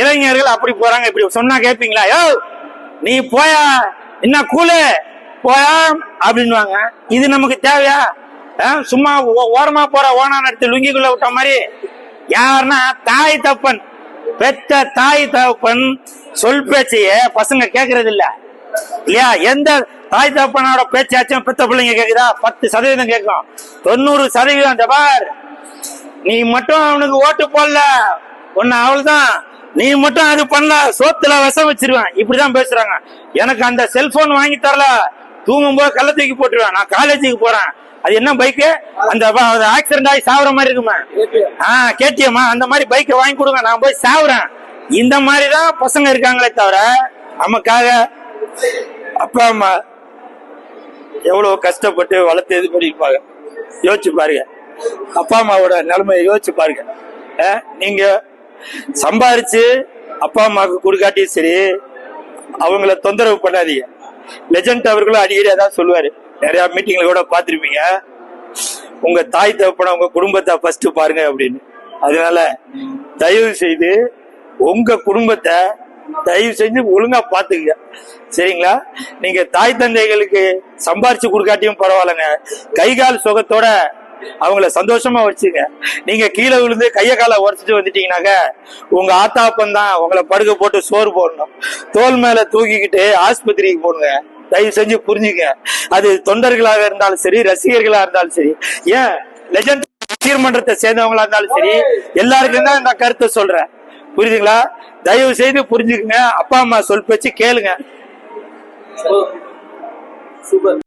இளைஞர்கள் அப்படி போறாங்க. இப்படி சொன்னா கேட்பீங்களா? யோ நீ போயா, என்ன கூலு போயா அப்படின்வாங்க. இது நமக்கு தேவையா? சும்மா ஓரமா போற ஓனா எடுத்து லுங்கிக்குள்ள விட்ட மாதிரி. யாருன்னா தாய் தப்பன், பெற்ற தாய் தகப்பன் சொல் பேச்சைய பசங்க கேட்கறது இல்ல இல்லையா? எந்த தாய் தகப்பனோட பேச்சாச்சும் பெத்த பிள்ளைங்க கேக்குதா? 10% கேட்கும். 90% ஜபார் நீ மட்டும் அவனுக்கு ஓட்டு போடல ஒன்னு அவ்வளவுதான், நீ மட்டும் அது பண்ணல சோத்துல விஷம் வச்சிருவேன். இப்படிதான் பேசுறாங்க. எனக்கு அந்த செல்போன் வாங்கி தரல, தூங்கும் போது கள்ள தூக்கி போட்டுருவேன். நான் காலேஜுக்கு போறேன். அது என்ன பைக்கு? அந்த ஆக்சிடென்ட் ஆகி சாவுற மாதிரி இருக்குமா? கேட்டியம்மா அந்த மாதிரி பைக்கை வாங்கி கொடுங்க, நான் போய் சாவுறேன். இந்த மாதிரிதான் பசங்க இருக்காங்களே தவிர நமக்காக அப்பா அம்மா எவ்வளவு கஷ்டப்பட்டு வளர்த்து இது பண்ணிருப்பாங்க. யோசிச்சு பாருங்க, அப்பா அம்மாவோட நிலைமையை யோசிச்சு பாருங்க. நீங்க சம்பாரிச்சு அப்பா அம்மாவுக்கு கொடுக்காட்டியும் சரி, அவங்கள தொந்தரவு பண்ணாதீங்க. லெஜண்ட் அவர்களும் அடிக்கடி அதான் சொல்லுவாரு, நிறைய மீட்டிங்ல கூட பாத்திருப்பீங்க, உங்க தாய் தகப்பன உங்க குடும்பத்தை ஃபர்ஸ்ட் பாருங்க அப்படின்னு. அதனால தயவு செய்து உங்க குடும்பத்தை தயவு செஞ்சு ஒழுங்கா பாத்துக்க, சரிங்களா? நீங்க தாய் தந்தைகளுக்கு சம்பாரிச்சு கொடுக்காட்டியும் பரவாயில்லைங்க, கை கால் சுகத்தோட அவங்கள சந்தோஷமா வச்சுங்க. நீங்க கீழே விழுந்து கைய காலை உடச்சிட்டு வந்துட்டீங்கன்னாக்க உங்க ஆத்தாப்பன் தான் உங்களை படுக்க போட்டு சோறு போடணும், தோல் மேல தூக்கிக்கிட்டு ஆஸ்பத்திரிக்கு போடுங்க. தயவு செஞ்சு புரிஞ்சுங்க. அது தொண்டர்களாக இருந்தாலும் சரி, ரசிகர்களா இருந்தாலும் சரி, ஏன் லெஜண்ட் சீர்மன்றத்தை சேர்ந்தவங்களா இருந்தாலும் சரி, எல்லாருக்கும் தான் இந்த கருத்தை சொல்றேன். புரியுதுங்களா? தயவு செய்து புரிஞ்சுக்குங்க. அப்பா அம்மா சொல் பேச்சு கேளுங்க. சூப்பர்.